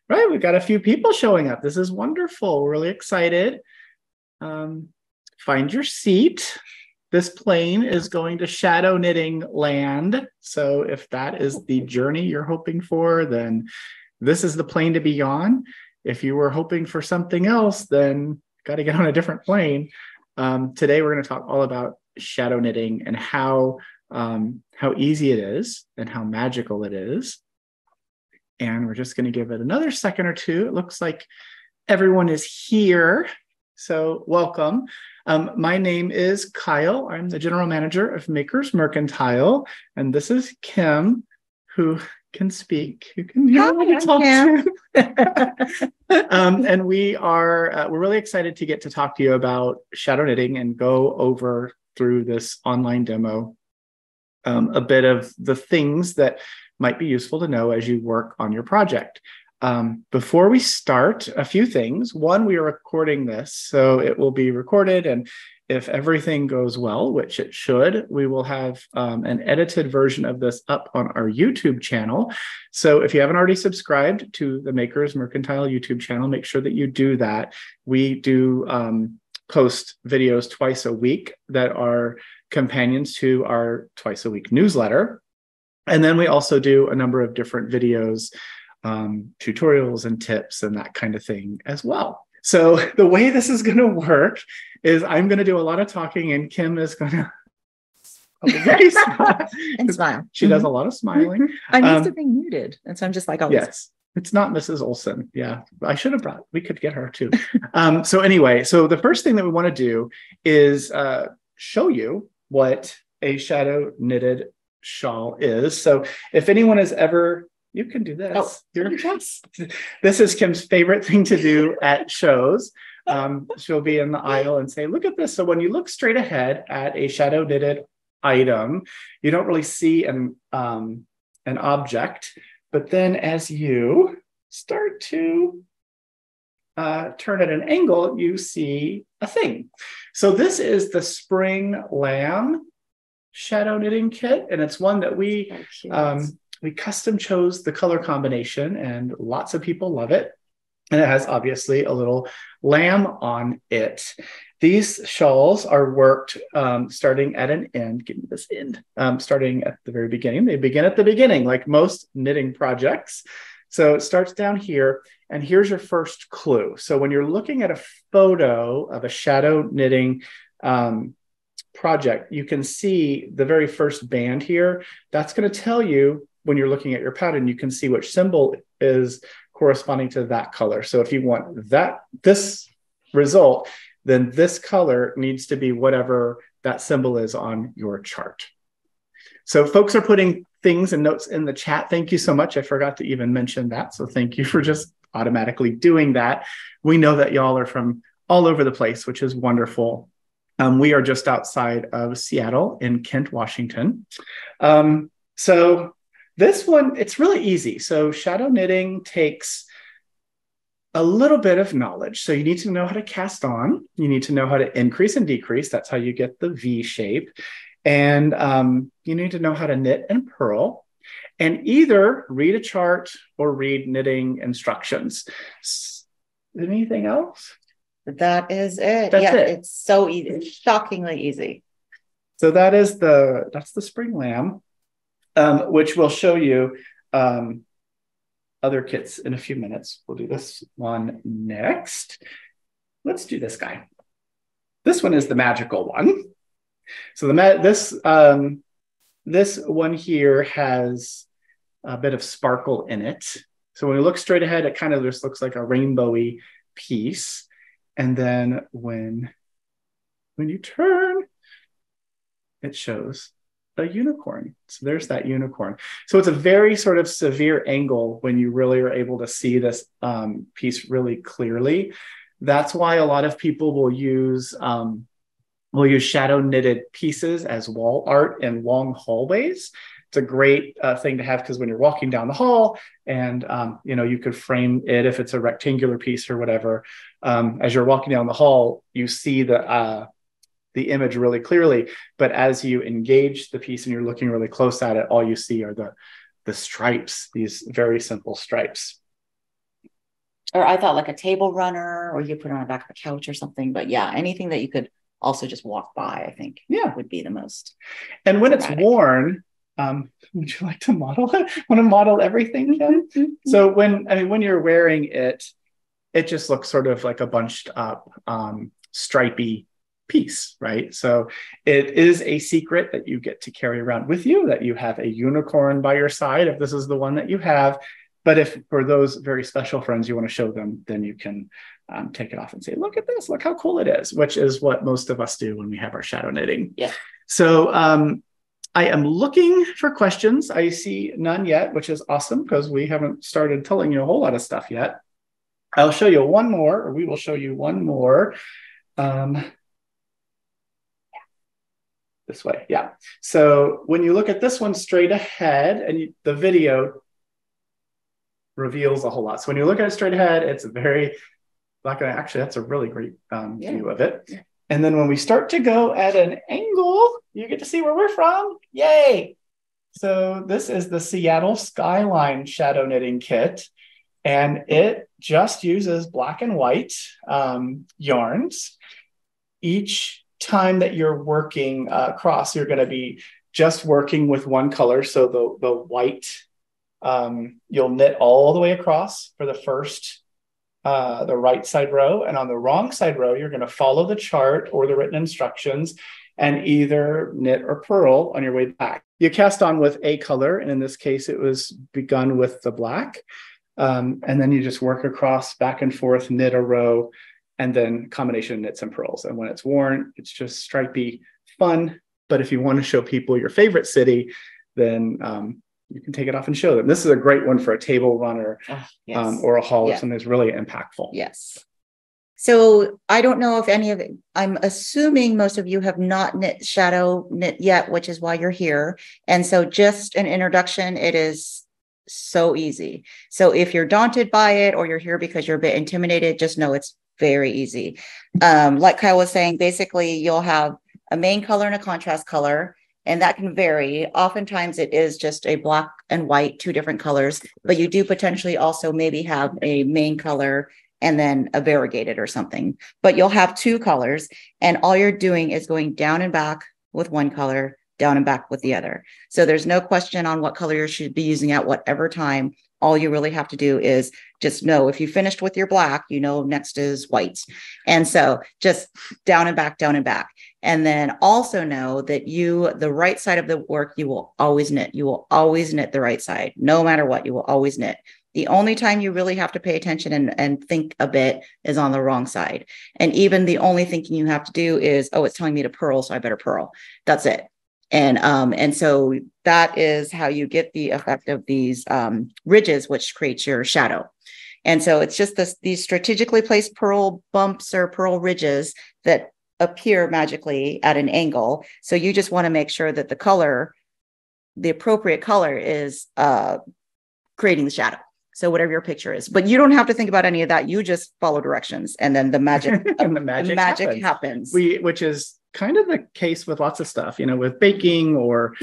Right, we've got a few people showing up. This is wonderful. We're really excited. Find your seat. This plane is going to shadow knitting land. So if that is the journey you're hoping for, then this is the plane to be on. If you were hoping for something else, then got to get on a different plane. Today, we're going to talk all about shadow knitting and how easy it is and how magical it is. And we're just going to give it another second or two. It looks like everyone is here. So welcome. My name is Kyle. I'm the general manager of Makers Mercantile. And this is Kim, who can speak. You can hear what I talk to. And we're really excited to get to talk to you about shadow knitting and go over through this online demo a bit of the things that might be useful to know as you work on your project. Before we start, a few things. One, we are recording this, so it will be recorded, and if everything goes well, which it should, we will have an edited version of this up on our YouTube channel. So if you haven't already subscribed to the Makers Mercantile YouTube channel, make sure that you do that. We do post videos twice a week that are companions to our twice a week newsletter. And then we also do a number of different videos, tutorials and tips and that kind of thing as well. So the way this is going to work is I'm going to do a lot of talking and Kim is going to and smile. She does a lot of smiling. I'm used to being muted. And so I'm just like, oh, yes. It's not Mrs. Olson. Yeah, we could get her too. So anyway, so the first thing that we want to do is show you what a shadow knitted shawl is. So if anyone has ever, you can do this. This is Kim's favorite thing to do at shows. She'll be in the aisle and say, look at this. So when you look straight ahead at a shadow knitted item, you don't really see an object. But then as you start to turn at an angle, you see a thing. So this is the Spring Lamb shadow knitting kit, and it's one that we custom chose the color combination, and lots of people love it. And it has obviously a little lamb on it. These shawls are worked starting at an end. Give me this end. Starting at the very beginning. They begin at the beginning, like most knitting projects. So it starts down here, and here's your first clue. So when you're looking at a photo of a shadow knitting project, you can see the very first band here. That's going to tell you, when you're looking at your pattern, you can see which symbol is corresponding to that color. So if you want this result, then this color needs to be whatever that symbol is on your chart. So folks are putting things and notes in the chat. Thank you so much. I forgot to even mention that. So thank you for just automatically doing that. We know that y'all are from all over the place, which is wonderful. We are just outside of Seattle in Kent, Washington. So this one, it's really easy. So shadow knitting takes a little bit of knowledge. So you need to know how to cast on. You need to know how to increase and decrease. That's how you get the V shape. And you need to know how to knit and purl. And either read a chart or read knitting instructions. Anything else? That is it. That's it. It's so easy. It's shockingly easy. So that's the Spring Lamb, which will show you other kits in a few minutes. We'll do this one next. Let's do this guy. This one is the magical one. So this one here has a bit of sparkle in it. So when we look straight ahead, it kind of just looks like a rainbowy piece. And then when you turn, it shows a unicorn. So there's that unicorn. So it's a very sort of severe angle when you really are able to see this piece really clearly. That's why a lot of people will use shadow knitted pieces as wall art in long hallways. It's a great thing to have because when you're walking down the hall and, you could frame it if it's a rectangular piece or whatever. As you're walking down the hall, you see the image really clearly. But as you engage the piece and you're looking really close at it, all you see are the stripes, these very simple stripes. Or I thought like a table runner, or you put it on the back of a couch or something. But yeah, anything that you could also just walk by, I think, would be the most. And when dramatic. it's worn, would you like to model it? Want to model everything, Ken? So when you're wearing it, it just looks sort of like a bunched up, stripy piece, right? So it is a secret that you get to carry around with you, that you have a unicorn by your side, if this is the one that you have. But if for those very special friends you want to show them, then you can take it off and say, look at this, look how cool it is, which is what most of us do when we have our shadow knitting. Yeah. So I am looking for questions. I see none yet, which is awesome because we haven't started telling you a whole lot of stuff yet. I'll show you one more, or we will show you one more. This way, yeah. So when you look at this one straight ahead, and the video reveals a whole lot. So when you look at it straight ahead, it's very black and actually that's a really great view of it. Yeah. And then when we start to go at an angle, you get to see where we're from. Yay! So this is the Seattle Skyline Shadow Knitting Kit, and it just uses black and white yarns. Each time that you're working across, you're going to be just working with one color. So the white, you'll knit all the way across for the first, the right side row. And on the wrong side row, you're going to follow the chart or the written instructions and either knit or purl on your way back. You cast on with a color, and in this case, it was begun with the black. And then you just work across back and forth, knit a row, and then combination knits and purls. And when it's worn, it's just stripy fun. But if you want to show people your favorite city, then you can take it off and show them. This is a great one for a table runner or a haul or something that's really impactful. Yes. So I don't know if any of it, I'm assuming most of you have not shadow knit yet, which is why you're here. And so just an introduction, it is so easy. So if you're daunted by it, or you're here because you're a bit intimidated, just know it's very easy. Like Kyle was saying, basically you'll have a main color and a contrast color, and that can vary. Oftentimes it is just a black and white, two different colors, but you do potentially also maybe have a main color and then a variegated or something, but you'll have two colors, and all you're doing is going down and back with one color, down and back with the other. So there's no question on what color you should be using at whatever time. All you really have to do is just know if you finished with your black, you know, next is white. And so just down and back, down and back. And then also know that the right side of the work, you will always knit. You will always knit the right side. No matter what, you will always knit. The only time you really have to pay attention and think a bit is on the wrong side. And even the only thinking you have to do is, oh, it's telling me to purl, so I better purl. That's it. And so that is how you get the effect of these ridges, which creates your shadow. And so it's just these strategically placed purl bumps or purl ridges that appear magically at an angle. So you just want to make sure that the appropriate color is creating the shadow. So whatever your picture is, but you don't have to think about any of that. You just follow directions, and then the magic, and the magic happens. Which is kind of the case with lots of stuff, with baking or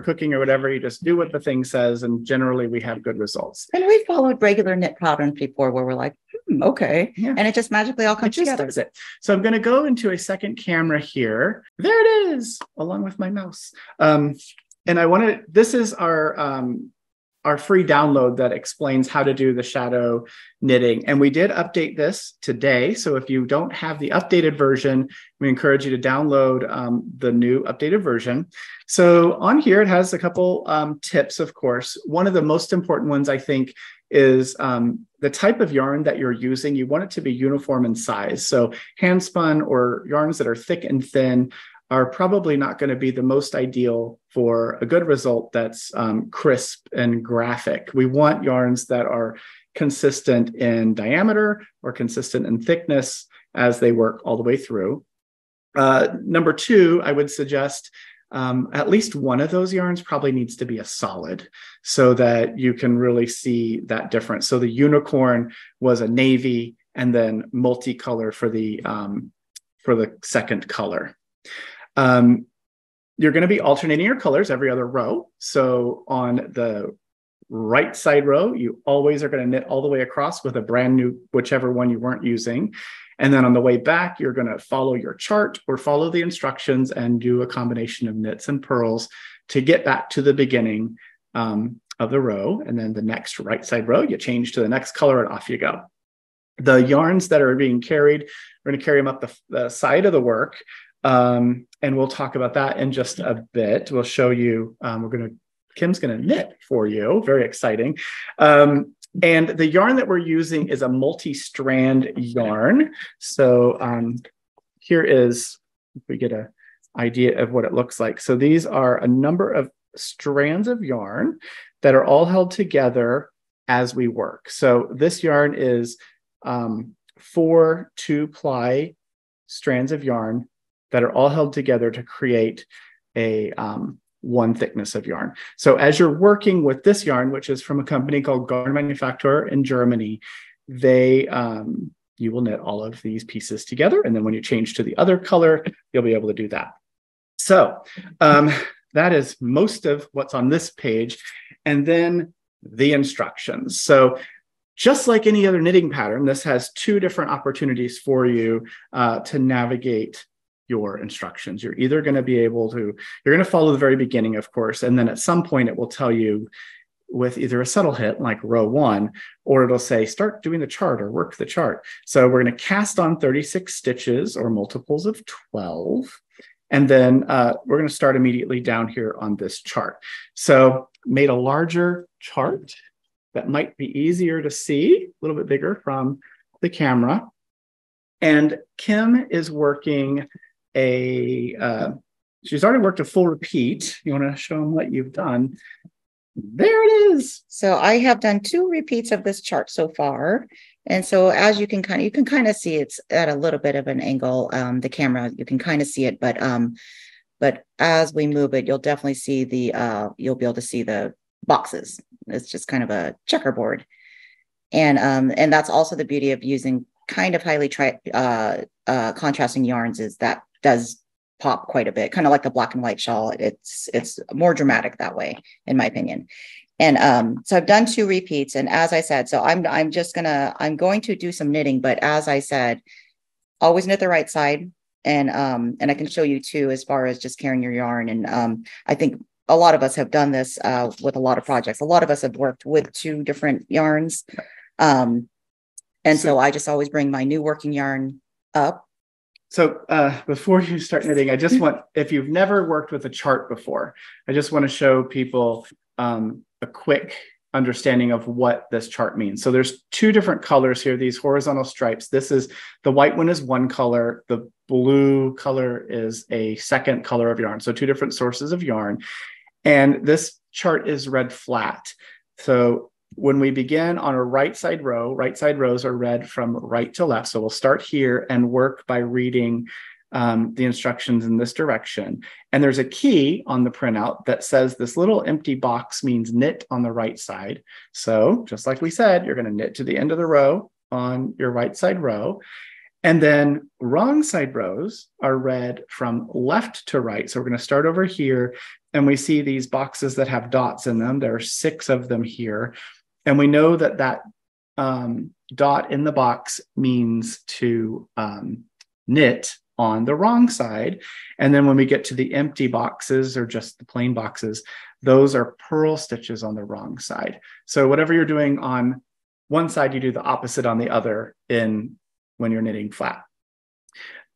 cooking or whatever. You just do what the thing says, and generally we have good results. And we followed regular knit patterns before, where we're like, okay, and it just magically all comes together. Does it. So I'm going to go into a second camera here. There it is, along with my mouse. And I want to. This is our free download that explains how to do the shadow knitting. And we did update this today. So if you don't have the updated version, we encourage you to download the new updated version. So on here, it has a couple tips, of course. One of the most important ones, I think, is the type of yarn that you're using. You want it to be uniform in size. So hand spun or yarns that are thick and thin are probably not going to be the most ideal for a good result that's crisp and graphic. We want yarns that are consistent in diameter or consistent in thickness as they work all the way through. Number two, I would suggest at least one of those yarns probably needs to be a solid so that you can really see that difference. So the unicorn was a navy and then multicolor for the second color. You're going to be alternating your colors every other row. So on the right side row, you always are going to knit all the way across with a brand new, whichever one you weren't using. And then on the way back, you're going to follow your chart or follow the instructions and do a combination of knits and purls to get back to the beginning of the row. And then the next right side row, you change to the next color and off you go. The yarns that are being carried, we're going to carry them up the side of the work. And we'll talk about that in just a bit. We'll show you, Kim's going to knit for you. Very exciting. And the yarn that we're using is a multi-strand yarn. So here is, if we get an idea of what it looks like. So these are a number of strands of yarn that are all held together as we work. So this yarn is 4 2-ply strands of yarn that are all held together to create a one thickness of yarn. So as you're working with this yarn, which is from a company called Garnmanufaktur in Germany, you will knit all of these pieces together. And then when you change to the other color, you'll be able to do that. So that is most of what's on this page. And then the instructions. So just like any other knitting pattern, this has 2 different opportunities for you to navigate your instructions. You're either going to be able to, you're going to follow the very beginning, of course, and then at some point it will tell you with either a subtle hint like row 1, or it'll say start doing the chart or work the chart. So we're going to cast on 36 stitches or multiples of 12. And then we're going to start immediately down here on this chart. So made a larger chart that might be easier to see, a little bit bigger from the camera. And Kim is working she's already worked a full repeat. You want to show them what you've done? There it is. So I have done 2 repeats of this chart so far. And so as you can kind of see, it's at a little bit of an angle. The camera, you can kind of see it, but as we move it, you'll definitely see you'll be able to see the boxes. It's just kind of a checkerboard. And that's also the beauty of using kind of highly contrasting yarns, is that does pop quite a bit, kind of like the black and white shawl. It's more dramatic that way, in my opinion. And so I've done 2 repeats, and as I said, so I'm going to do some knitting, but as I said, always knit the right side, and I can show you too as far as just carrying your yarn. And I think a lot of us have done this with a lot of projects. A lot of us have worked with 2 different yarns, and so I just always bring my new working yarn up. So before you start knitting, I just want, if you've never worked with a chart before, I just want to show people a quick understanding of what this chart means. So there's 2 different colors here, these horizontal stripes. The white one is one color, the blue color is a second color of yarn. So 2 different sources of yarn. And this chart is read flat. So when we begin on a right side rows are read from right to left. So we'll start here and work by reading the instructions in this direction. And there's a key on the printout that says this little empty box means knit on the right side. So just like we said, you're going to knit to the end of the row on your right side row. And then wrong side rows are read from left to right. So we're going to start over here, and we see these boxes that have dots in them. There are 6 of them here. And we know that dot in the box means to knit on the wrong side. And then when we get to the empty boxes, or just the plain boxes, those are purl stitches on the wrong side. So whatever you're doing on one side, you do the opposite on the other when you're knitting flat.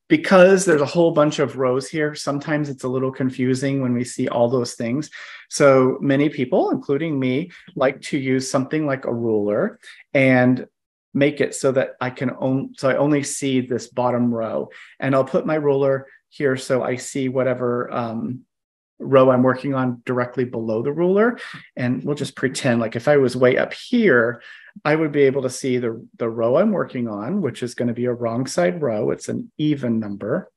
Because there's a whole bunch of rows here, sometimes it's a little confusing when we see all those things. So many people, including me, like to use something like a ruler and make it so that I only see this bottom row. And I'll put my ruler here so I see whatever row I'm working on directly below the ruler. And we'll just pretend like if I was way up here, I would be able to see the row I'm working on, which is going to be a wrong side row. It's an even number.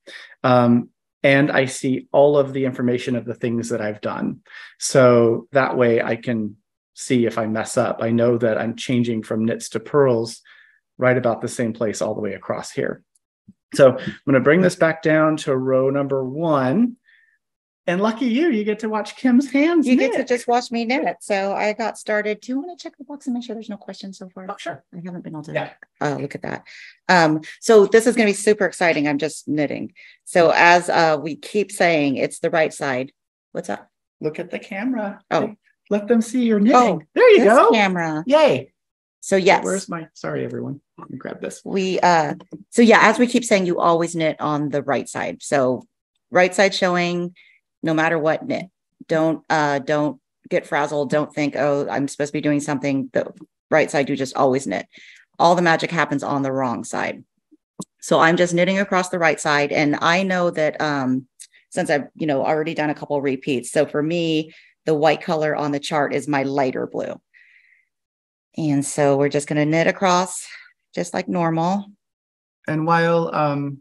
And I see all of the information of the things that I've done. So that way I can see if I mess up. I know that I'm changing from knits to purls right about the same place all the way across here. So I'm going to bring this back down to row number 1. And lucky you get to watch Kim's hands You knit. get to just watch me knit. So I got started. Do you want to check the box and make sure there's no questions so far? Oh, sure. I haven't been able to look at that. So this is going to be super exciting. I'm just knitting. So as we keep saying, it's the right side. What's up? Look at the camera. Oh, let them see your knitting. Oh, there you go. Camera. Yay. So yes. Where's my, sorry, everyone. Let me grab this. So yeah, as we keep saying, you always knit on the right side. So right side showing, no matter what, knit. Don't get frazzled. Don't think, oh, I'm supposed to be doing something. The right side, you just always knit. All the magic happens on the wrong side. So I'm just knitting across the right side. And I know that since I've, already done a couple of repeats. So for me, the white color on the chart is my lighter blue. And so we're just going to knit across just like normal. And while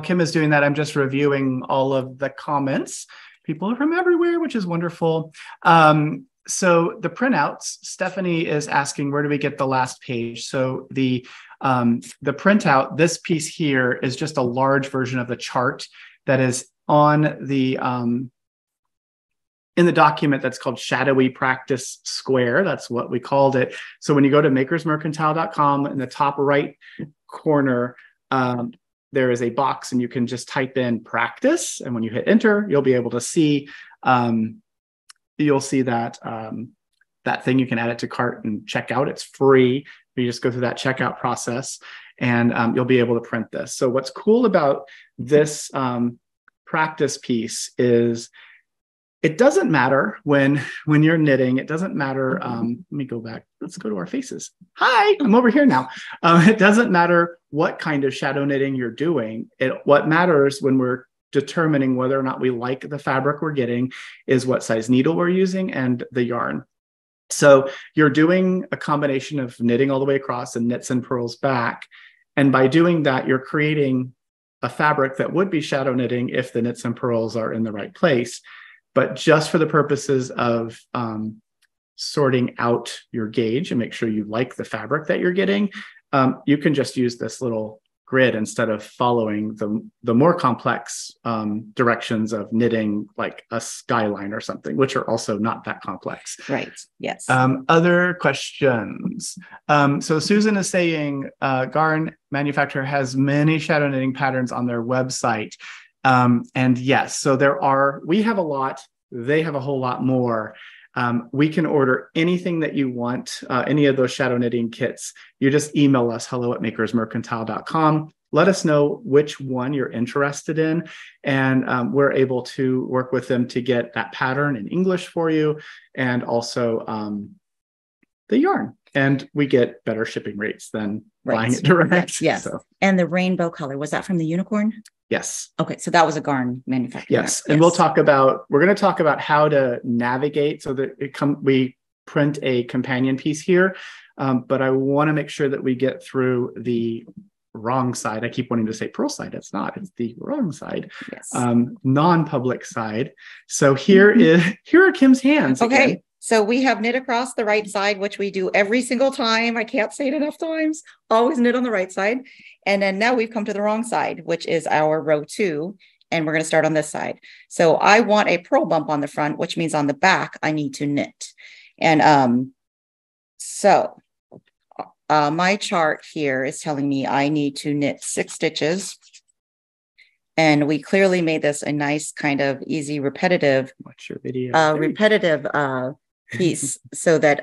Kim is doing that, I'm just reviewing all of the comments. People are from everywhere, which is wonderful. So the printouts, Stephanie is asking, where do we get the last page? So the printout, this piece here is just a large version of the chart that is on the in the document that's called Shadowy Practice Square. That's what we called it. So when you go to makersmercantile.com, in the top right corner, there is a box and you can just type in practice. And when you hit enter, you'll be able to see, you'll see that, that thing. You can add it to cart and check out. It's free. You just go through that checkout process and you'll be able to print this. So what's cool about this practice piece is it doesn't matter when you're knitting. It doesn't matter. Let me go back. Let's go to our faces. Hi, I'm over here now. It doesn't matter what kind of shadow knitting you're doing. What matters when we're determining whether or not we like the fabric we're getting is what size needle we're using and the yarn. So you're doing a combination of knitting all the way across and knits and purls back. And by doing that, you're creating a fabric that would be shadow knitting if the knits and purls are in the right place. But just for the purposes of sorting out your gauge and make sure you like the fabric that you're getting, you can just use this little grid instead of following the more complex directions of knitting like a skyline or something, which are also not that complex. Right, yes. Other questions. So Susan is saying Garn Manufacturer has many shadow knitting patterns on their website. And yes, so we have a lot, they have a whole lot more. We can order anything that you want, any of those shadow knitting kits. You just email us, hello@makersmercantile.com. Let us know which one you're interested in. And we're able to work with them to get that pattern in English for you and also the yarn. And we get better shipping rates than buying it direct. Yes. So. And the rainbow color, was that from the unicorn? Yes. Okay. So that was a Garn manufacturer. Yes. And we're going to talk about how to navigate so that we print a companion piece here. But I want to make sure that we get through the wrong side. I keep wanting to say purl side. It's not, it's the wrong side. Yes. Non-public side. So here are Kim's hands. Okay. Again. So we have knit across the right side, which we do every single time. I can't say it enough times. Always knit on the right side. And then now we've come to the wrong side, which is our row 2. And we're going to start on this side. So I want a purl bump on the front, which means on the back, I need to knit. And my chart here is telling me I need to knit 6 stitches. And we clearly made this a nice kind of easy, repetitive, watch your video. Piece so that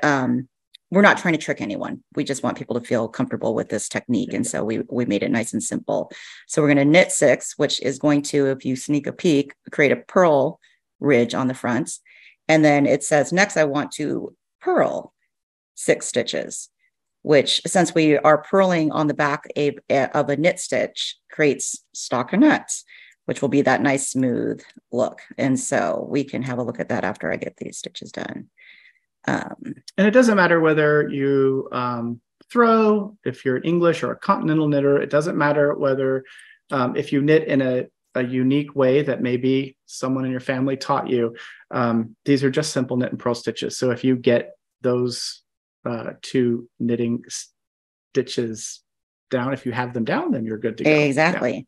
we're not trying to trick anyone. We just want people to feel comfortable with this technique. And so we made it nice and simple. So we're going to knit 6, which is going to, if you sneak a peek, create a purl ridge on the front. And then it says, next, I want to purl 6 stitches, which since we are purling on the back of a knit stitch creates stockinette, which will be that nice smooth look. And so we can have a look at that after I get these stitches done. And it doesn't matter whether you throw, if you're English or a continental knitter, it doesn't matter whether if you knit in a unique way that maybe someone in your family taught you. These are just simple knit and purl stitches. So if you get those 2 knitting stitches down, if you have them down, then you're good to go. Exactly.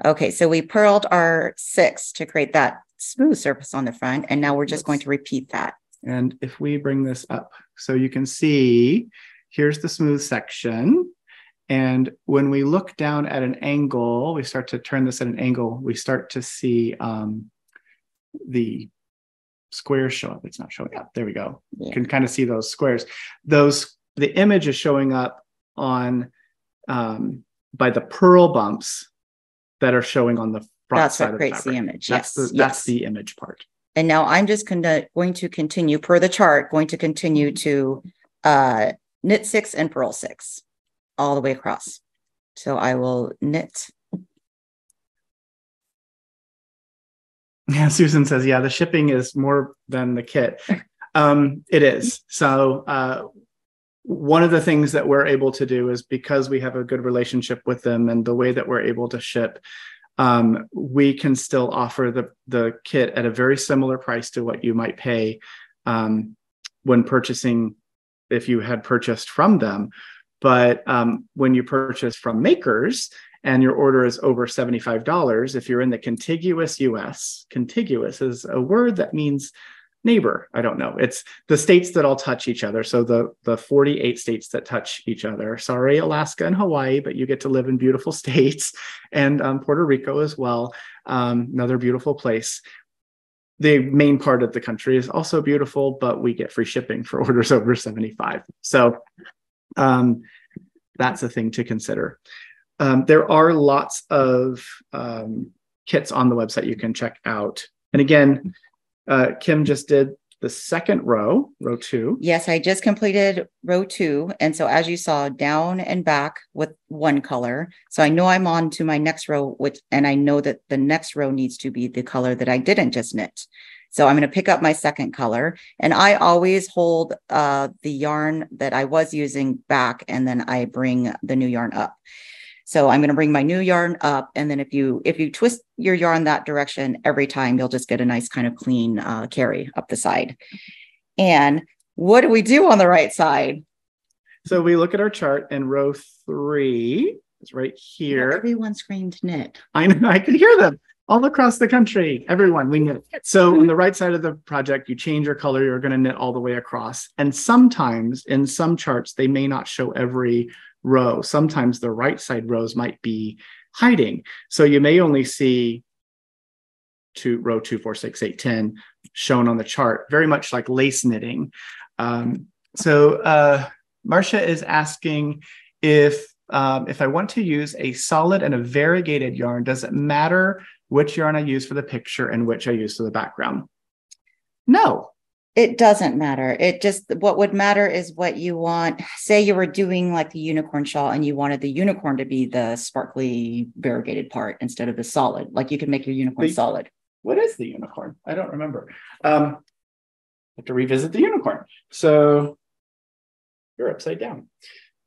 Yeah. Okay, so we purled our 6 to create that smooth surface on the front. And now we're just going to repeat that. And if we bring this up, so you can see, here's the smooth section. And when we look down at an angle, we start to turn this at an angle, we start to see the squares show up. It's not showing up. There we go. Yeah. You can kind of see those squares. The image is showing up on by the pearl bumps that are showing on the front side of the fabric. That's what creates the image. That's the image part. And now I'm just going to continue per the chart, going to continue to knit 6 and purl 6 all the way across. So I will knit. Yeah, Susan says, yeah, the shipping is more than the kit. It is. So one of the things that we're able to do is, because we have a good relationship with them and the way that we're able to ship, we can still offer the kit at a very similar price to what you might pay when purchasing, if you had purchased from them. But when you purchase from makers and your order is over $75, if you're in the contiguous US, contiguous is a word that means neighbor. I don't know. It's the states that all touch each other. So the 48 states that touch each other. Sorry, Alaska and Hawaii, but you get to live in beautiful states, and Puerto Rico as well. Another beautiful place. The main part of the country is also beautiful, but we get free shipping for orders over 75. So that's a thing to consider. There are lots of kits on the website you can check out. And again, Kim just did the second row 2. Yes, I just completed row 2. And so as you saw, down and back with one color. So I know I'm on to my next row, and I know that the next row needs to be the color that I didn't just knit. So I'm going to pick up my second color, and I always hold the yarn that I was using back, and then I bring the new yarn up. So I'm going to bring my new yarn up, and then if you twist your yarn that direction every time, you'll just get a nice kind of clean carry up the side. And what do we do on the right side? So we look at our chart, and row 3 is right here. Yeah, everyone screamed knit. I know, I can hear them all across the country. Everyone, we knit. So on the right side of the project, you change your color, you're going to knit all the way across. And sometimes in some charts, they may not show every row. Sometimes the right side rows might be hiding. So you may only see row 2, 4, 6, 8, 10 shown on the chart, very much like lace knitting. So Marcia is asking if I want to use a solid and a variegated yarn, does it matter which yarn I use for the picture and which I use for the background? No. It doesn't matter. What would matter is what you want. Say you were doing like the unicorn shawl and you wanted the unicorn to be the sparkly variegated part instead of the solid. Like you could make your unicorn solid. What is the unicorn? I don't remember. I have to revisit the unicorn. So you're upside down.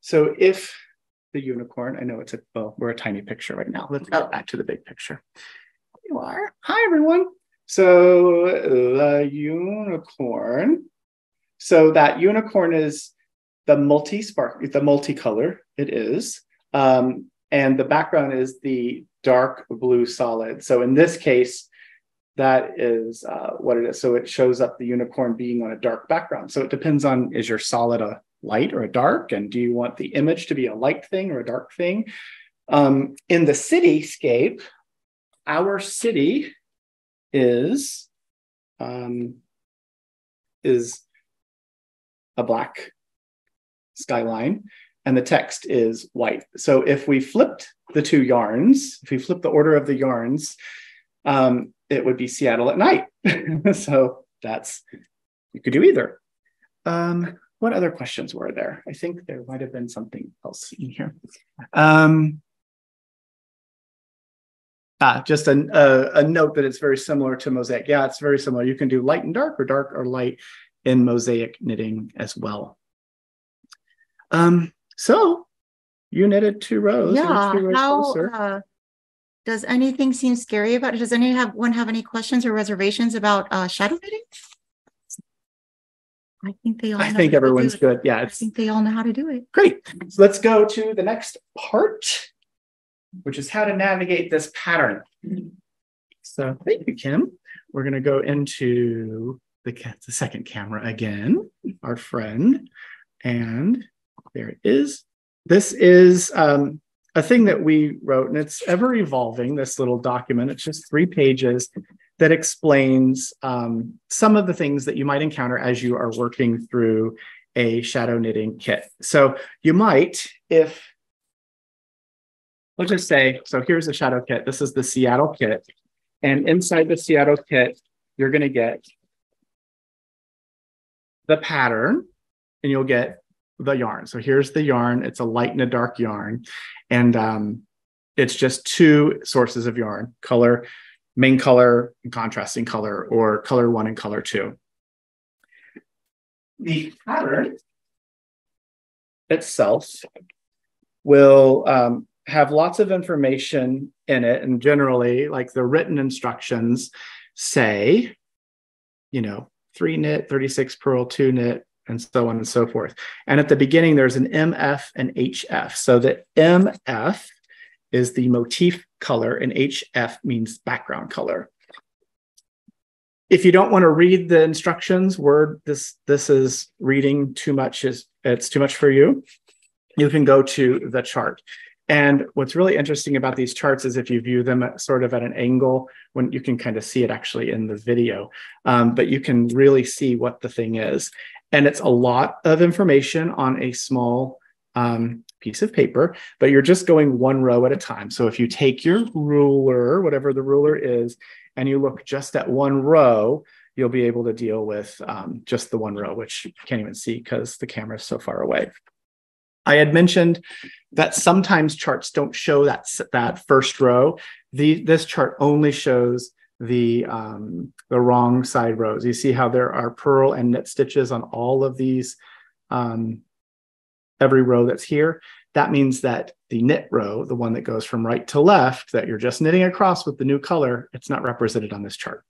So if the unicorn, I know we're a tiny picture right now. Let's go back to the big picture. You are. Hi, everyone. So the unicorn. So that unicorn is the multicolor. It is. And the background is the dark blue solid. So in this case, that is what it is. So it shows up the unicorn being on a dark background. So it depends on, is your solid a light or a dark? And do you want the image to be a light thing or a dark thing? In the cityscape, our city is a black skyline, and the text is white. So if we flipped the two yarns, if we flip the order of the yarns, it would be Seattle at night. So you could do either. What other questions were there? I think there might have been something else in here. Just a note that it's very similar to mosaic. Yeah, it's very similar. You can do light and dark or light in mosaic knitting as well. So you knitted 2 rows. Yeah. How does anything seem scary about it? Does anyone have any questions or reservations about shadow knitting? I think they all. I think everyone's good. Yeah, I think they all know how to do it. Great. So let's go to the next part, which is how to navigate this pattern. So thank you, Kim. we're going to go into the second camera again, our friend. And there it is. This is a thing that we wrote, and it's ever evolving, this little document. It's just 3 pages that explains some of the things that you might encounter as you are working through a shadow knitting kit. So you might, if, let's just say, so here's the shadow kit. This is the Seattle kit. And inside the Seattle kit, you're going to get the pattern, and you'll get the yarn. So here's the yarn. It's a light and a dark yarn. And it's just 2 sources of yarn, color, main color, and contrasting color, or color 1 and color 2. The pattern itself will have lots of information in it. And generally, like the written instructions say, 3 knit, 36 purl, 2 knit, and so on and so forth. And at the beginning, there's an MF and HF. So the MF is the motif color, and HF means background color. If you don't want to read the instructions, this is reading too much, it's too much for you, you can go to the chart. And what's really interesting about these charts is if you view them sort of at an angle, when you can kind of see it actually in the video, but you can really see what the thing is. And it's a lot of information on a small piece of paper, but you're just going 1 row at a time. So if you take your ruler, whatever the ruler is, and you look just at 1 row, you'll be able to deal with just the 1 row, which you can't even see because the camera is so far away. I had mentioned that sometimes charts don't show that first row. This chart only shows the wrong side rows. You see how there are purl and knit stitches on all of these, every row that's here. That means that the knit row, the one that goes from right to left, that you're just knitting across with the new color, it's not represented on this chart.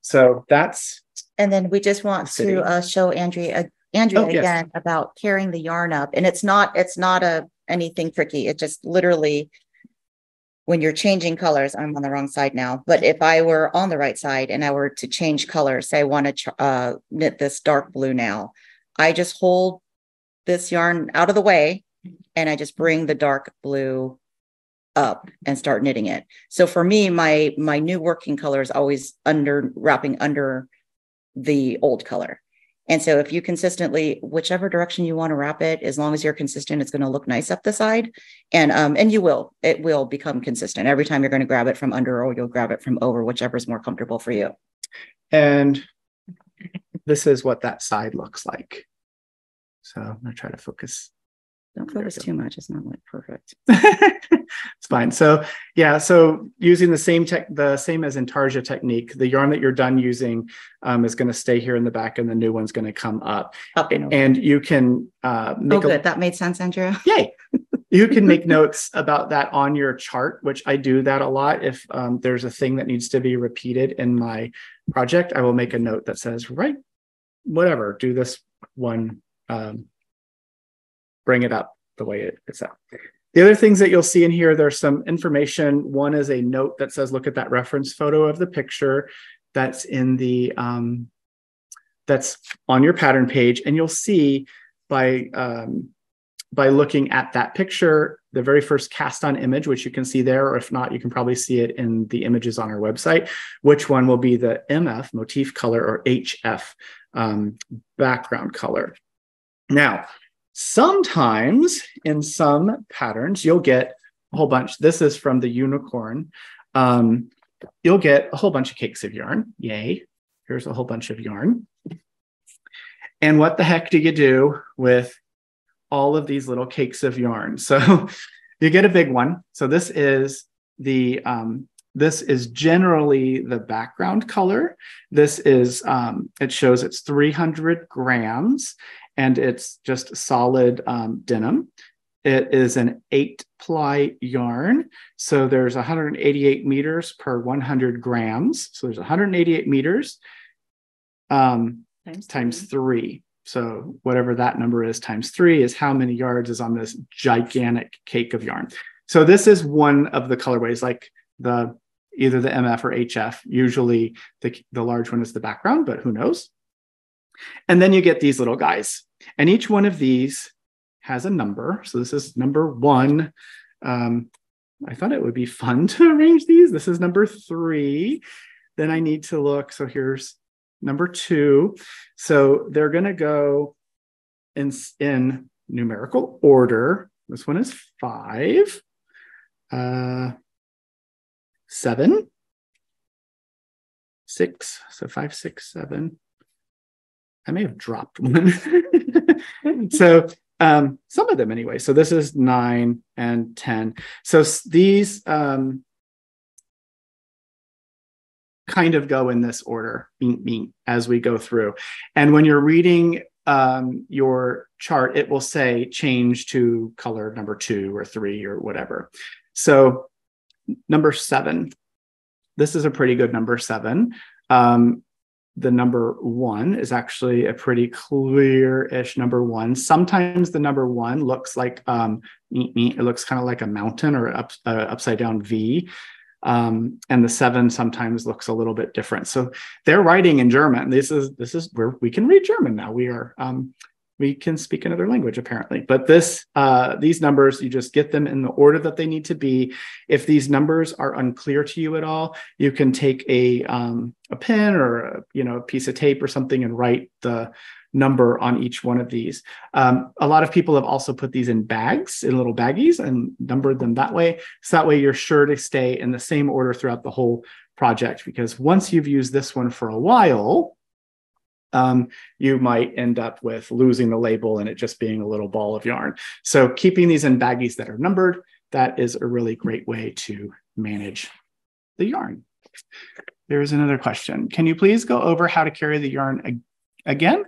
So that's. And then we just want to show Andrea again about carrying the yarn up. And it's not anything tricky. It just literally, when you're changing colors, I'm on the wrong side now, but if I were on the right side and I were to change colors, say I want to knit this dark blue now, I just hold this yarn out of the way and I just bring the dark blue up and start knitting it. So for me, my new working color is always wrapping under the old color. And so if you consistently, whichever direction you want to wrap it, as long as you're consistent, it's going to look nice up the side. And it will become consistent. Every time you're going to grab it from under, or you'll grab it from over, whichever is more comfortable for you. And this is what that side looks like. So I'm going to try to focus. Don't focus too much. It's not like perfect. It's fine. So yeah, so using the same as Intarsia technique, the yarn that you're done using is going to stay here in the back, and the new one's going to come up. And you can make good. That made sense, Andrea. Yay. You can make notes about that on your chart, which I do that a lot. If there's a thing that needs to be repeated in my project, I will make a note that says, right, whatever, do this one, bring it up the way it's up. The other things that you'll see in here, there's some information. One is a note that says, look at that reference photo of the picture that's in the, that's on your pattern page. And you'll see by looking at that picture, the very first cast on image, which you can see there, or if not, you can probably see it in the images on our website, which one will be the MF motif color or HF background color. Now, sometimes in some patterns, you'll get a whole bunch. This is from the unicorn. You'll get a whole bunch of cakes of yarn. Yay. Here's a whole bunch of yarn. And what the heck do you do with all of these little cakes of yarn? So you get a big one. So this is the this is generally the background color. This is it shows it's 300 grams. And it's just solid denim. It is an 8-ply yarn. So there's 188 meters per 100 grams. So there's 188 meters times 3. So whatever that number is times 3 is how many yards is on this gigantic cake of yarn. So this is one of the colorways, like the either the MF or HF. Usually the large one is the background, but who knows? And then you get these little guys. And each one of these has a number. So this is number 1. I thought it would be fun to arrange these. This is number 3. Then I need to look. So here's number 2. So they're going to go in numerical order. This one is 5, 7, 6. So 5, 6, 7. I may have dropped one. So some of them anyway. So this is 9 and 10. So these kind of go in this order as we go through. And when you're reading your chart, it will say change to color number 2 or 3 or whatever. So number 7, this is a pretty good number 7. The number 1 is actually a pretty clear-ish number 1. Sometimes the number 1 looks like it looks kind of like a mountain or upside down V. And the 7 sometimes looks a little bit different. So they're writing in German. This is where we can read German now. We can speak another language apparently. But these numbers, you just get them in the order that they need to be. If these numbers are unclear to you at all, you can take a pen or a piece of tape or something and write the number on each one of these. A lot of people have also put these in bags, in little baggies, and numbered them that way. So that way you're sure to stay in the same order throughout the whole project, because once you've used this one for a while, you might end up with losing the label and it just being a little ball of yarn. So keeping these in baggies that are numbered, that is a really great way to manage the yarn. There's another question. Can you please go over how to carry the yarn again?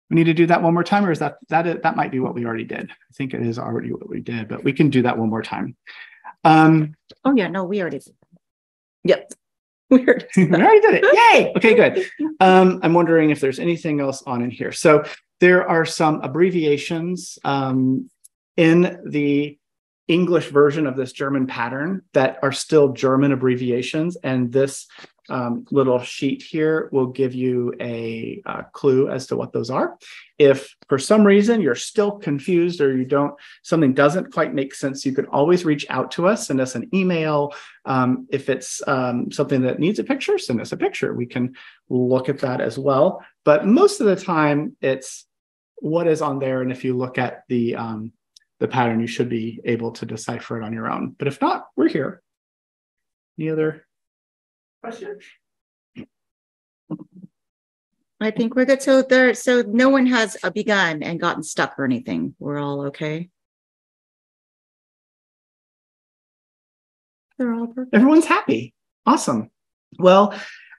We need to do that one more time, or is that might be what we already did? I think it is already what we did, but we can do that one more time. Oh yeah, no, we already did. Yep. We already did it. Yay. Okay, good. I'm wondering if there's anything else on in here. So there are some abbreviations in the English version of this German pattern that are still German abbreviations. And this little sheet here will give you a clue as to what those are. If for some reason you're still confused or something doesn't quite make sense, you can always reach out to us, send us an email. If it's something that needs a picture, send us a picture. We can look at that as well. But most of the time it's what is on there. And if you look at the pattern, you should be able to decipher it on your own. But if not, we're here. Any other questions? I think we're good. So no one has begun and gotten stuck or anything. We're all okay. They're all perfect. Everyone's happy. Awesome. Well,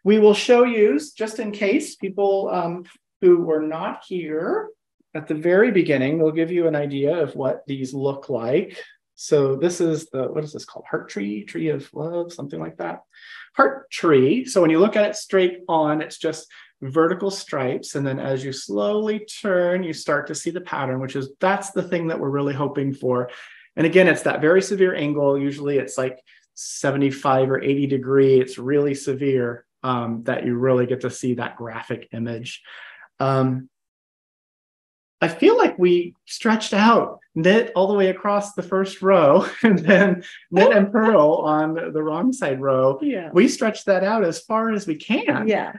we will show you, just in case people who were not here at the very beginning, we'll give you an idea of what these look like. So this is what is this called? Heart tree, tree of love, something like that. Heart tree. So when you look at it straight on, it's just vertical stripes. And then as you slowly turn, you start to see the pattern, that's the thing that we're really hoping for. And again, it's that very severe angle. Usually it's like 75 or 80 degree. It's really severe that you really get to see that graphic image. I feel like we stretched out knit all the way across the first row and then knit and purl on the wrong side row. Yeah. We stretched that out as far as we can. Yeah.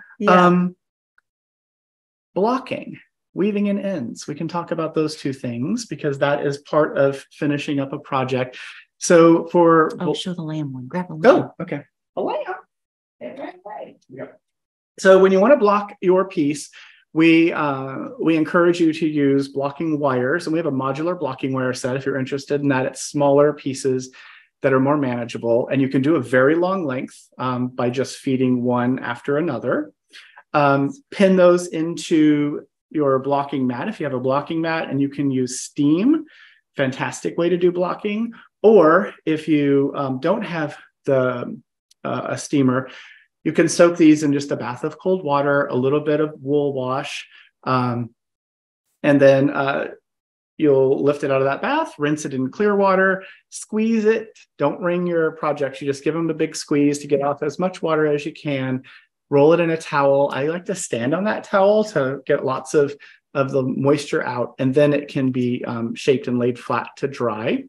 Blocking, weaving in ends. We can talk about those two things because that is part of finishing up a project. So show the lamb one. Grab a lamb. Oh, okay. A lamb. Yep. So when you want to block your piece, we encourage you to use blocking wires, and we have a modular blocking wire set if you're interested in that. It's smaller pieces that are more manageable, and you can do a very long length by just feeding one after another. Pin those into your blocking mat if you have a blocking mat, and you can use steam. Fantastic way to do blocking. Or if you don't have a steamer, you can soak these in just a bath of cold water, a little bit of wool wash, and then you'll lift it out of that bath, rinse it in clear water, squeeze it. Don't wring your projects. You just give them a big squeeze to get off as much water as you can. Roll it in a towel. I like to stand on that towel to get lots of the moisture out, and then it can be shaped and laid flat to dry.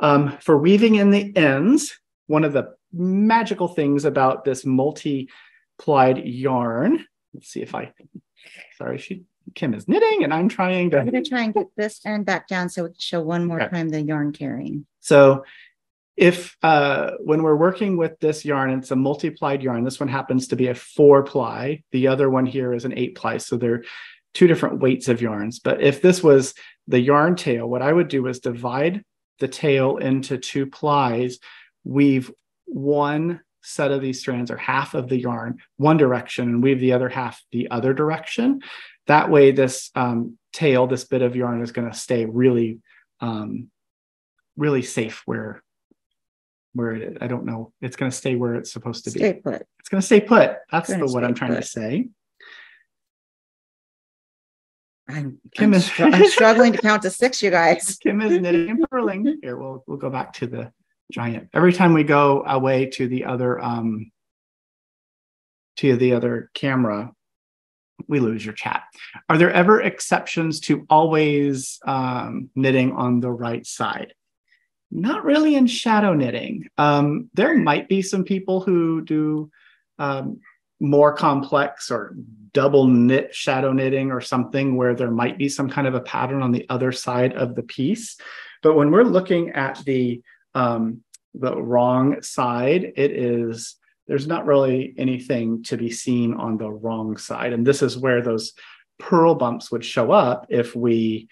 For weaving in the ends, one of the magical things about this multi-plied yarn, let's see if Kim is knitting and I'm trying to. I'm going to try and get this end back down so we can show one more time the yarn carrying. So if when we're working with this yarn, it's a multi-plied yarn. This one happens to be a 4-ply. The other one here is an 8-ply. So they're 2 different weights of yarns. But if this was the yarn tail, what I would do is divide the tail into 2 plies, weave one set of these strands or half of the yarn one direction and weave the other half the other direction. That way this tail, this bit of yarn is going to stay really, really safe where it is. I don't know. It's going to stay where it's supposed to be. Stay put. It's going to stay put. That's what I'm trying to say. I'm struggling to count to 6, you guys. Kim is knitting and purling. Here, we'll go back to the giant. Every time we go away to the other camera, we lose your chat. Are there ever exceptions to always knitting on the right side? Not really in shadow knitting. There might be some people who do more complex or double knit shadow knitting or something where there might be some kind of a pattern on the other side of the piece. But when we're looking at the wrong side, there's not really anything to be seen on the wrong side. And this is where those purl bumps would show up if we,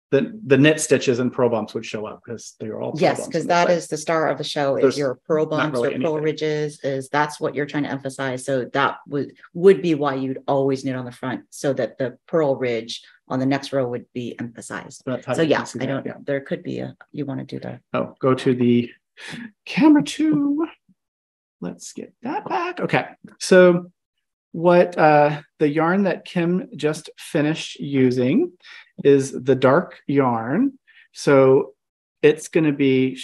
the knit stitches and purl bumps would show up because they are all because that is the star of the show. Is your purl bumps or purl ridges. That's what you're trying to emphasize. So that would be why you'd always knit on the front, so that the purl ridge on the next row would be emphasized. So yeah, I don't know. There could be you want to do that. Oh, go to the camera 2. Let's get that back. Okay, so what the yarn that Kim just finished using is the dark yarn. So it's going to be,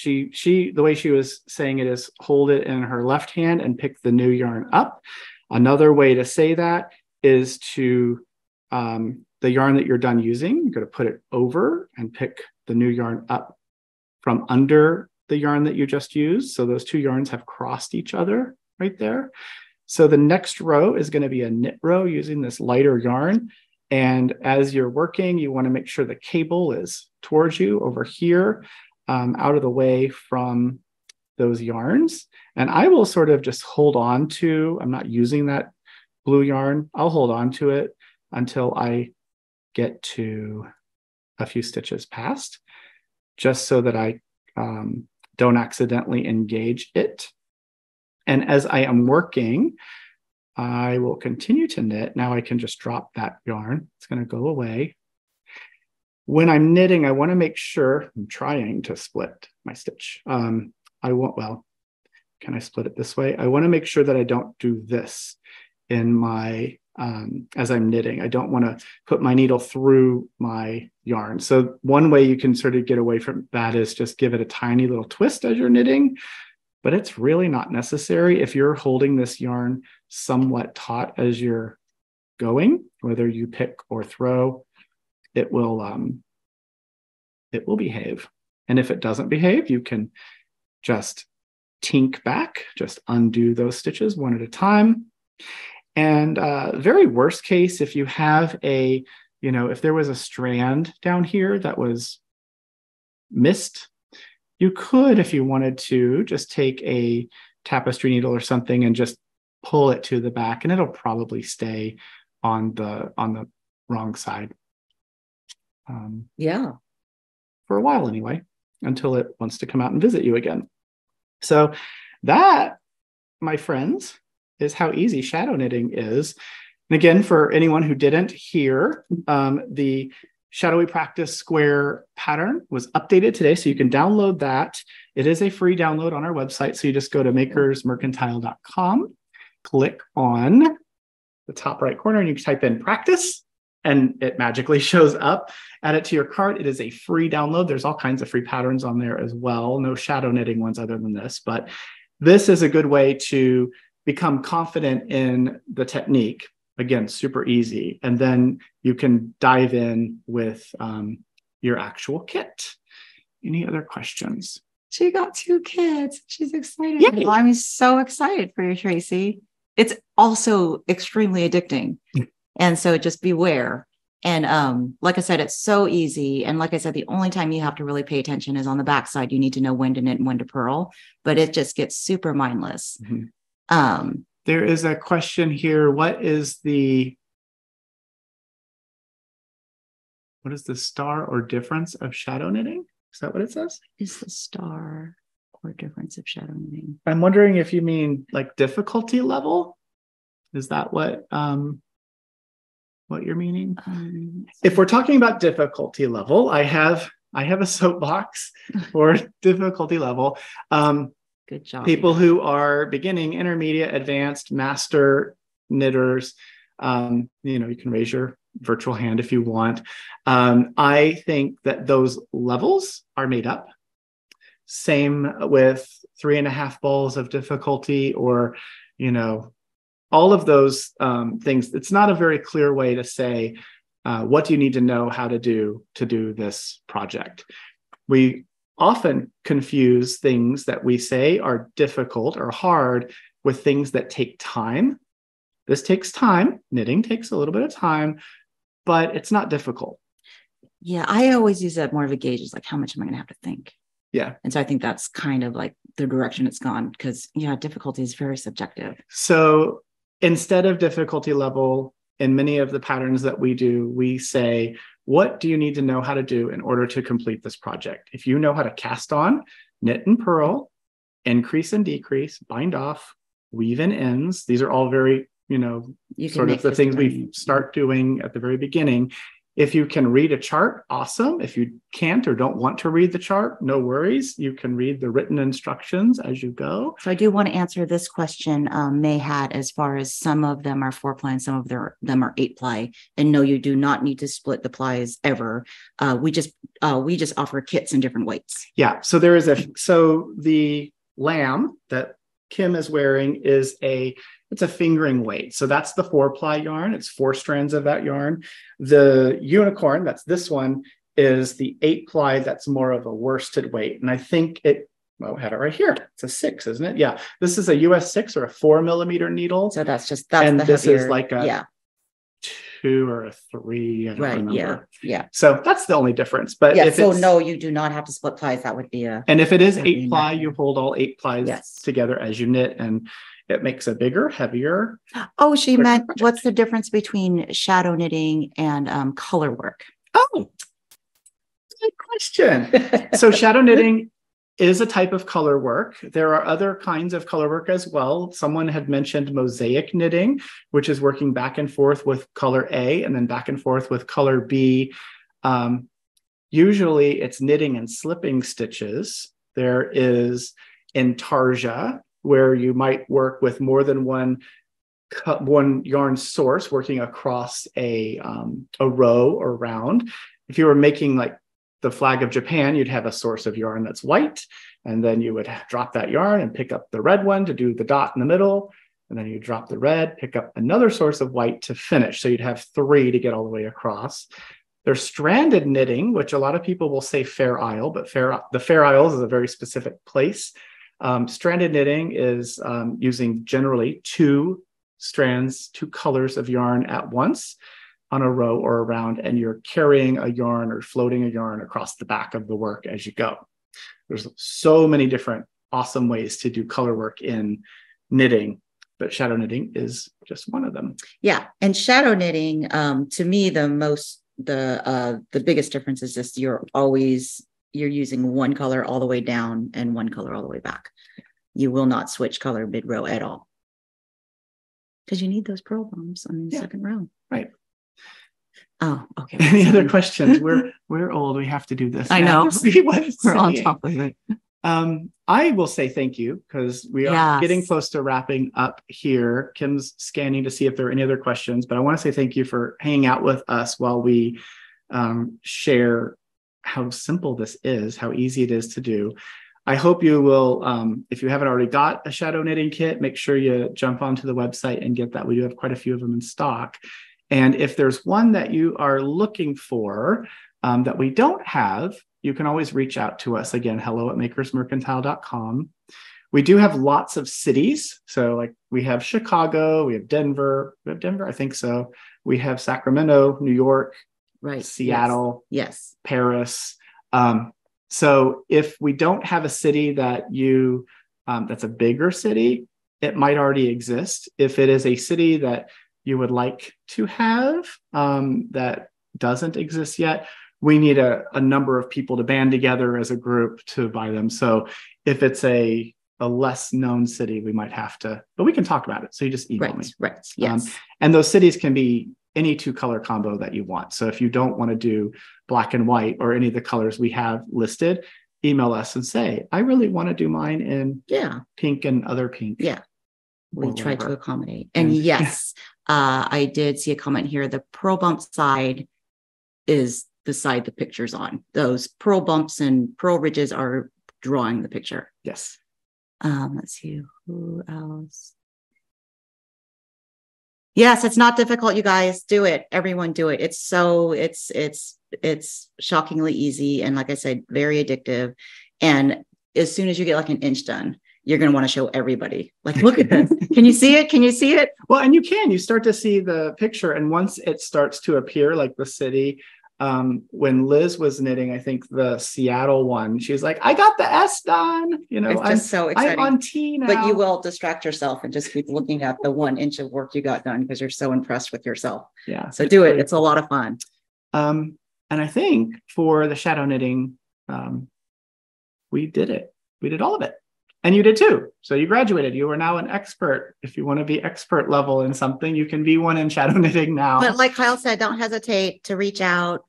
the way she was saying it is hold it in her left hand and pick the new yarn up. Another way to say that is to, the yarn that you're done using, you're going to put it over and pick the new yarn up from under the yarn that you just used. So those 2 yarns have crossed each other right there. So the next row is going to be a knit row using this lighter yarn. And as you're working, you want to make sure the cable is towards you over here, out of the way from those yarns. And I will sort of just hold on to, I'm not using that blue yarn. I'll hold on to it until I get to a few stitches past, just so that I don't accidentally engage it. And as I am working, I will continue to knit. Now I can just drop that yarn. It's going to go away. When I'm knitting, I want to make sure, I'm trying to split my stitch. Can I split it this way? I want to make sure that I don't do this in my, as I'm knitting. I don't want to put my needle through my yarn. So one way you can sort of get away from that is just give it a tiny little twist as you're knitting. But it's really not necessary. If you're holding this yarn somewhat taut as you're going, whether you pick or throw, it will behave. And if it doesn't behave, you can just tink back, just undo those stitches one at a time. And very worst case, if you have if there was a strand down here that was missed, you could, if you wanted to, just take a tapestry needle or something and just pull it to the back, and it'll probably stay on the wrong side. For a while anyway, until it wants to come out and visit you again. So that, my friends, is how easy shadow knitting is. And again, for anyone who didn't hear, the Shadowy Practice Square pattern was updated today, so you can download that. It is a free download on our website, so you just go to makersmercantile.com, click on the top right corner, and you can type in practice, and it magically shows up. Add it to your cart. It is a free download. There's all kinds of free patterns on there as well. No shadow knitting ones other than this, but this is a good way to become confident in the technique. Again, super easy. And then you can dive in with your actual kit. Any other questions? She got 2 kids. She's excited. Yay. I'm so excited for you, Tracy. It's also extremely addicting. And so just beware. And like I said, it's so easy. And like I said, the only time you have to really pay attention is on the backside. You need to know when to knit and when to purl, but it just gets super mindless. Mm-hmm. There is a question here. What is the star or difference of shadow knitting? Is that what it says? Is the star or difference of shadow knitting? I'm wondering if you mean like difficulty level. Is that what you're meaning? If we're talking about difficulty level, I have a soapbox for difficulty level. Good job. People who are beginning, intermediate, advanced, master knitters, you can raise your virtual hand if you want. I think that those levels are made up. Same with 3.5 balls of difficulty, or, all of those things. It's not a very clear way to say, what do you need to know how to do this project? We often confuse things that we say are difficult or hard with things that take time. This takes time. Knitting takes a little bit of time, but it's not difficult. Yeah, I always use that more of a gauge. It's like, how much am I going to have to think? Yeah. And so I think that's kind of like the direction it's gone, because, difficulty is very subjective. So instead of difficulty level, in many of the patterns that we do, we say, what do you need to know how to do in order to complete this project? If you know how to cast on, knit and purl, increase and decrease, bind off, weave in ends, these are all very, sort of the things we start doing at the very beginning. If you can read a chart, awesome. If you can't or don't want to read the chart, no worries. You can read the written instructions as you go. So I do want to answer this question May had, as far as some of them are 4-ply and some of them are 8-ply. And no, you do not need to split the plies ever. We just offer kits in different weights. Yeah. So so the lamb that Kim is wearing is it's a fingering weight. So that's the 4-ply yarn. It's 4 strands of that yarn. The unicorn, that's this one, is the 8-ply. That's more of a worsted weight. And I think I had it right here. It's a 6, isn't it? Yeah. This is a US 6 or a 4mm needle. So that's and the this heavier, is like a 2 or a 3. I don't remember. Yeah. So that's the only difference. But no, you do not have to split plies. That would be and if it is 8-ply, you hold all 8 plies together as you knit, and it makes a bigger, heavier. Oh, she meant project. What's the difference between shadow knitting and color work? Oh, good question. So shadow knitting is a type of color work. There are other kinds of color work as well. Someone had mentioned mosaic knitting, which is working back and forth with color A and then back and forth with color B. Usually it's knitting and slipping stitches. There is intarsia, where you might work with more than one yarn source working across a row or round. If you were making like the flag of Japan, you'd have a source of yarn that's white, and then you would drop that yarn and pick up the red one to do the dot in the middle, and then you drop the red, pick up another source of white to finish. So you'd have 3 to get all the way across. There's stranded knitting, which a lot of people will say Fair Isle, but the Fair Isles is a very specific place. Stranded knitting is using generally 2 strands, 2 colors of yarn at once on a row or a round, and you're carrying a yarn or floating a yarn across the back of the work as you go. There's so many different awesome ways to do color work in knitting, but shadow knitting is just one of them. Yeah, and shadow knitting, to me, the biggest difference is just you're using one color all the way down and one color all the way back. You will not switch color mid-row at all, because you need those purl bumps on the second row. Right. Oh, okay. Any other questions? We're old. We have to do this. I know. We're on top of it. I will say thank you because we are Yes. getting close to wrapping up here. Kim's scanning to see if there are any other questions, but I want to say thank you for hanging out with us while we share how simple this is, how easy it is to do. I hope you will, if you haven't already got a shadow knitting kit, make sure you jump onto the website and get that. We do have quite a few of them in stock. And if there's one that you are looking for that we don't have, you can always reach out to us. Again, hello@makersmercantile.com. We do have lots of cities. So like we have Chicago, we have Denver. We have Denver, I think so. We have Sacramento, New York, Right. Seattle, Yes. Paris. So if we don't have a city that you, that's a bigger city, it might already exist. If it is a city that you would like to have that doesn't exist yet, we need a number of people to band together as a group to buy them. So if it's a less known city, we might have to, but we can talk about it. So you just email me. Right. Yes. And those cities can be any 2-color combo that you want. So if you don't want to do black and white or any of the colors we have listed, email us and say, I really want to do mine in pink and other pink. Yeah. We or try to whatever. accommodate. And yes, I did see a comment here. The pearl bump side is the side the picture's on. Those pearl bumps and pearl ridges are drawing the picture. Yes. Let's see who else. Yes, it's not difficult, you guys. Do it. Everyone do it. It's shockingly easy. And like I said, very addictive. And as soon as you get like an inch done, you're going to want to show everybody. Like, look at this. Can you see it? Can you see it? Well, and you start to see the picture. And once it starts to appear like the city, when Liz was knitting, I think the Seattle one, she's like, I got the S done. You know, It's just so exciting. I'm on T now. But you will distract yourself and just keep looking at the 1 inch of work you got done because you're so impressed with yourself. Yeah. So do it. It's a lot of fun. And I think for the shadow knitting, we did it. We did all of it. And you did too. So you graduated. You are now an expert. If you want to be expert level in something, you can be one in shadow knitting now. But like Kyle said, don't hesitate to reach out,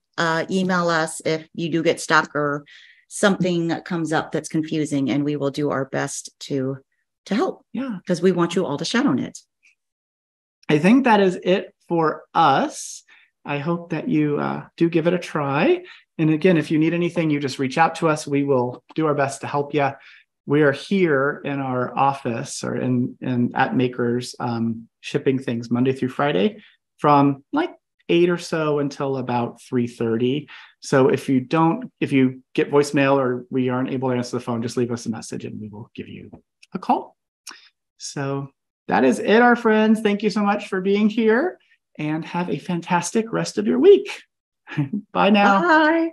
email us if you do get stuck or something comes up that's confusing, and we will do our best to help. Yeah. Because we want you all to shadow knit. I think that is it for us. I hope that you do give it a try. And again, if you need anything, you just reach out to us. We will do our best to help you. We are here in our office or in at Makers shipping things Monday through Friday from like 8 or so until about 3:30. So if you get voicemail or we aren't able to answer the phone, just leave us a message and we will give you a call. So that is it, our friends. Thank you so much for being here and have a fantastic rest of your week. Bye now. Bye.